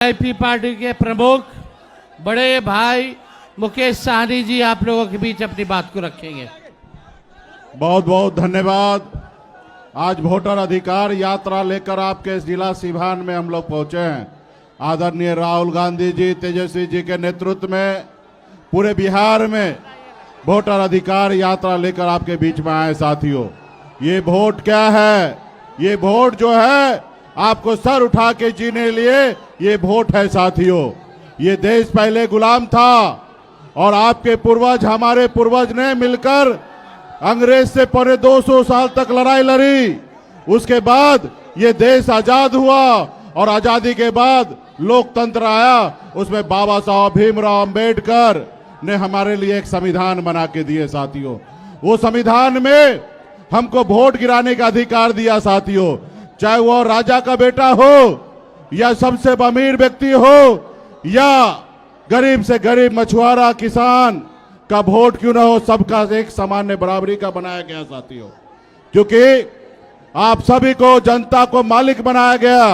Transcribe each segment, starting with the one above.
VIP party के प्रमुख बड़े भाई मुकेश साहनी जी आप लोगों के बीच अपनी बात को रखेंगे। बहुत बहुत धन्यवाद। आज वोटर अधिकार यात्रा लेकर आपके जिला सिवान में हम लोग पहुंचे हैं। आदरणीय राहुल गांधी जी, तेजस्वी जी के नेतृत्व में पूरे बिहार में वोटर अधिकार यात्रा लेकर आपके बीच में आए। साथियों, ये वोट क्या है? ये वोट जो है आपको सर उठा के जीने लिए ये वोट है। साथियों, ये देश पहले गुलाम था और आपके पूर्वज, हमारे पूर्वज ने मिलकर अंग्रेज से पौने 200 साल तक लड़ाई लड़ी। उसके बाद ये देश आजाद हुआ और आजादी के बाद लोकतंत्र आया। उसमें बाबा साहब भीमराव अंबेडकर ने हमारे लिए एक संविधान बना के दिए। साथियों, वो संविधान में हमको वोट गिराने का अधिकार दिया। साथियों, चाहे वो राजा का बेटा हो या सबसे अमीर व्यक्ति हो या गरीब से गरीब मछुआरा किसान का वोट क्यों ना हो, सबका एक सामान्य बराबरी का बनाया गया। साथियों, क्योंकि आप सभी को, जनता को मालिक बनाया गया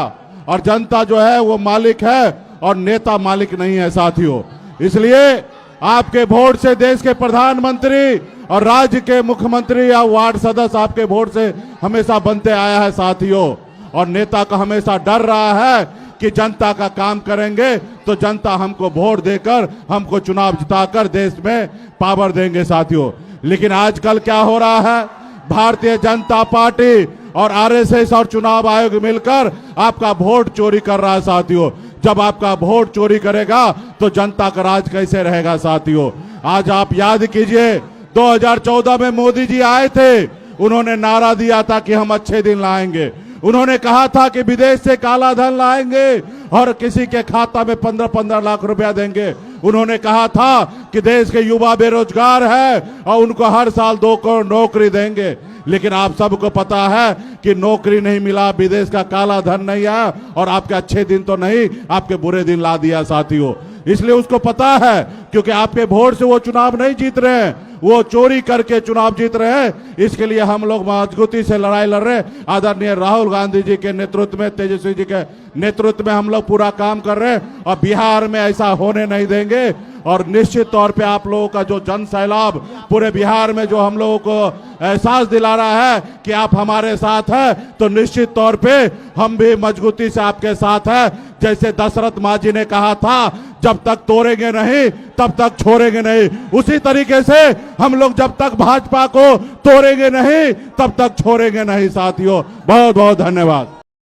और जनता जो है वो मालिक है और नेता मालिक नहीं है। साथियों, इसलिए आपके वोट से देश के प्रधानमंत्री और राज्य के मुख्यमंत्री या वार्ड सदस्य आपके वोट से हमेशा बनते आया है। साथियों, और नेता का हमेशा डर रहा है कि जनता का काम करेंगे तो जनता हमको वोट देकर, हमको चुनाव जिताकर देश में पावर देंगे। साथियों, लेकिन आजकल क्या हो रहा है? भारतीय जनता पार्टी और आरएसएस और चुनाव आयोग मिलकर आपका वोट चोरी कर रहा है। साथियों, जब आपका वोट चोरी करेगा तो जनता का राज कैसे रहेगा? साथियों, आज आप याद कीजिए, 2014 में मोदी जी आए थे, उन्होंने नारा दिया था कि हम अच्छे दिन लाएंगे। उन्होंने कहा था कि विदेश से काला धन लाएंगे और किसी के खाता में 15-15 लाख रुपया देंगे। उन्होंने कहा था कि देश के युवा बेरोजगार है और उनको हर साल 2 करोड़ नौकरी देंगे। लेकिन आप सबको पता है कि नौकरी नहीं मिला, विदेश का काला धन नहीं आया और आपके अच्छे दिन तो नहीं, आपके बुरे दिन ला दिया। साथियों, इसलिए उसको पता है, क्योंकि आपके वोट से वो चुनाव नहीं जीत रहे हैं, वो चोरी करके चुनाव जीत रहे हैं। इसके लिए हम लोग मजबूती से लड़ाई लड़ रहे हैं। आदरणीय राहुल गांधी जी के नेतृत्व में, तेजस्वी जी के नेतृत्व में हम लोग पूरा काम कर रहे हैं और बिहार में ऐसा होने नहीं देंगे। और निश्चित तौर पे आप लोगों का जो जन सैलाब पूरे बिहार में जो हम लोगों को एहसास दिला रहा है कि आप हमारे साथ हैं, तो निश्चित तौर पे हम भी मजबूती से आपके साथ हैं। जैसे दशरथ माँ जी ने कहा था, जब तक तोड़ेंगे नहीं तब तक छोड़ेंगे नहीं, उसी तरीके से हम लोग जब तक भाजपा को तोड़ेंगे नहीं तब तक छोड़ेंगे नहीं। साथियों, बहुत बहुत धन्यवाद।